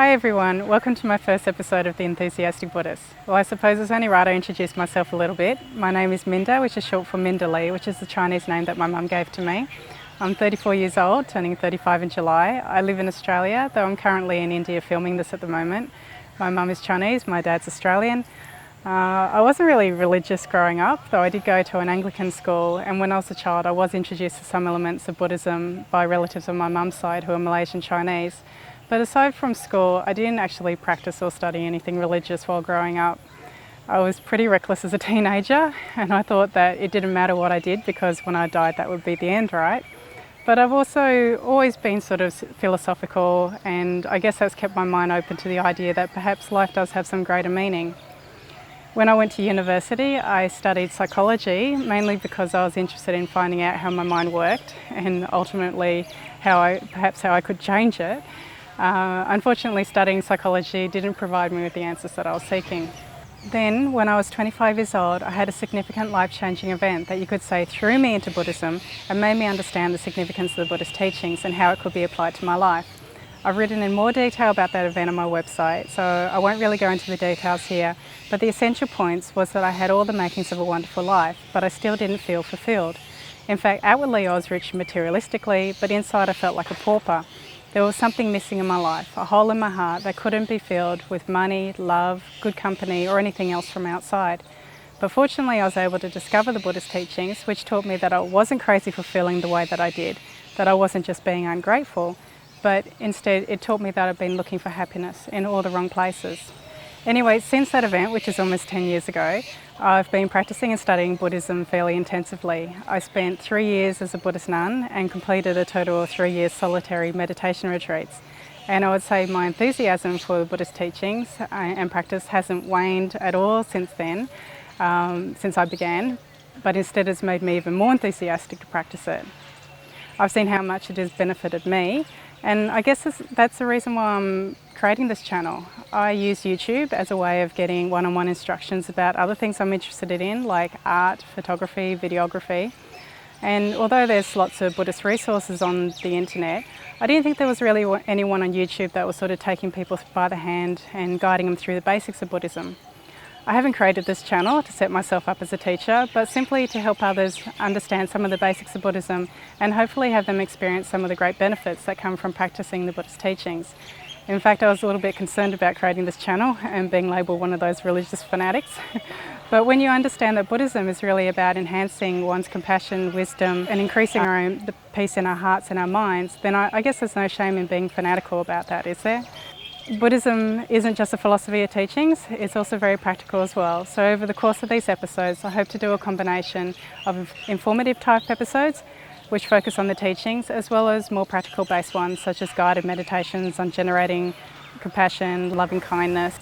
Hi everyone, welcome to my first episode of The Enthusiastic Buddhist. Well, I suppose it's only right I introduce myself a little bit. My name is Mindah, which is short for Mindah-Lee, which is the Chinese name that my mum gave to me. I'm 34 years old, turning 35 in July. I live in Australia, though I'm currently in India filming this at the moment. My mum is Chinese, my dad's Australian. I wasn't really religious growing up, though I did go to an Anglican school, and when I was a child I was introduced to some elements of Buddhism by relatives on my mum's side who are Malaysian Chinese. But aside from school, I didn't actually practice or study anything religious while growing up. I was pretty reckless as a teenager, and I thought that it didn't matter what I did because when I died that would be the end, right? But I've also always been sort of philosophical, and I guess that's kept my mind open to the idea that perhaps life does have some greater meaning. When I went to university, I studied psychology, mainly because I was interested in finding out how my mind worked and ultimately how I could change it. Unfortunately, studying psychology didn't provide me with the answers that I was seeking. Then, when I was 25 years old, I had a significant life-changing event that you could say threw me into Buddhism and made me understand the significance of the Buddhist teachings and how it could be applied to my life. I've written in more detail about that event on my website, so I won't really go into the details here, but the essential points was that I had all the makings of a wonderful life, but I still didn't feel fulfilled. In fact, outwardly I was rich materialistically, but inside I felt like a pauper. There was something missing in my life, a hole in my heart that couldn't be filled with money, love, good company, or anything else from outside. But fortunately I was able to discover the Buddhist teachings, which taught me that I wasn't crazy for feeling the way that I did, that I wasn't just being ungrateful, but instead it taught me that I'd been looking for happiness in all the wrong places. Anyway, since that event, which is almost 10 years ago, I've been practicing and studying Buddhism fairly intensively. I spent 3 years as a Buddhist nun and completed a total of 3 years solitary meditation retreats. And I would say my enthusiasm for the Buddhist teachings and practice hasn't waned at all since then, since I began, but instead it's made me even more enthusiastic to practice it. I've seen how much it has benefited me, and I guess that's the reason why I'm creating this channel. I use YouTube as a way of getting one-on-one instructions about other things I'm interested in, like art, photography, videography. And although there's lots of Buddhist resources on the internet, I didn't think there was really anyone on YouTube that was sort of taking people by the hand and guiding them through the basics of Buddhism. I haven't created this channel to set myself up as a teacher, but simply to help others understand some of the basics of Buddhism and hopefully have them experience some of the great benefits that come from practicing the Buddhist teachings. In fact, I was a little bit concerned about creating this channel and being labelled one of those religious fanatics. But when you understand that Buddhism is really about enhancing one's compassion, wisdom, and increasing the peace in our hearts and our minds, then I guess there's no shame in being fanatical about that, is there? Buddhism isn't just a philosophy of teachings, it's also very practical as well. So over the course of these episodes, I hope to do a combination of informative type episodes which focus on the teachings, as well as more practical based ones such as guided meditations on generating compassion, loving kindness.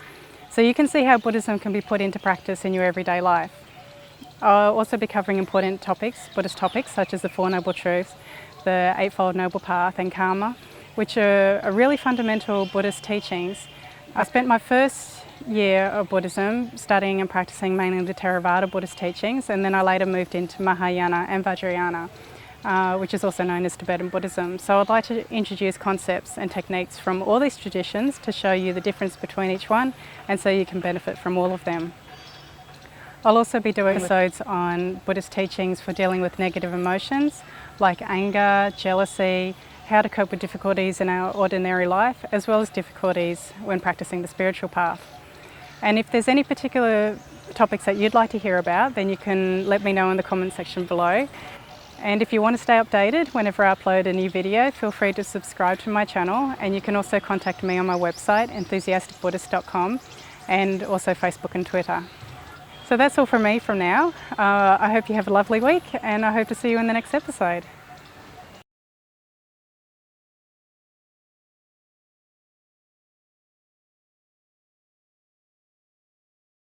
So you can see how Buddhism can be put into practice in your everyday life. I'll also be covering important topics, Buddhist topics such as the Four Noble Truths, the Eightfold Noble Path and Karma, which are really fundamental Buddhist teachings. I spent my first year of Buddhism studying and practicing mainly the Theravada Buddhist teachings, and then I later moved into Mahayana and Vajrayana, which is also known as Tibetan Buddhism. So I'd like to introduce concepts and techniques from all these traditions to show you the difference between each one and so you can benefit from all of them. I'll also be doing episodes on Buddhist teachings for dealing with negative emotions like anger, jealousy, how to cope with difficulties in our ordinary life, as well as difficulties when practicing the spiritual path. And if there's any particular topics that you'd like to hear about, then you can let me know in the comment section below. And if you want to stay updated whenever I upload a new video, feel free to subscribe to my channel, and you can also contact me on my website, enthusiasticbuddhist.com, and also Facebook and Twitter. So that's all from me from now. I hope you have a lovely week, and I hope to see you in the next episode.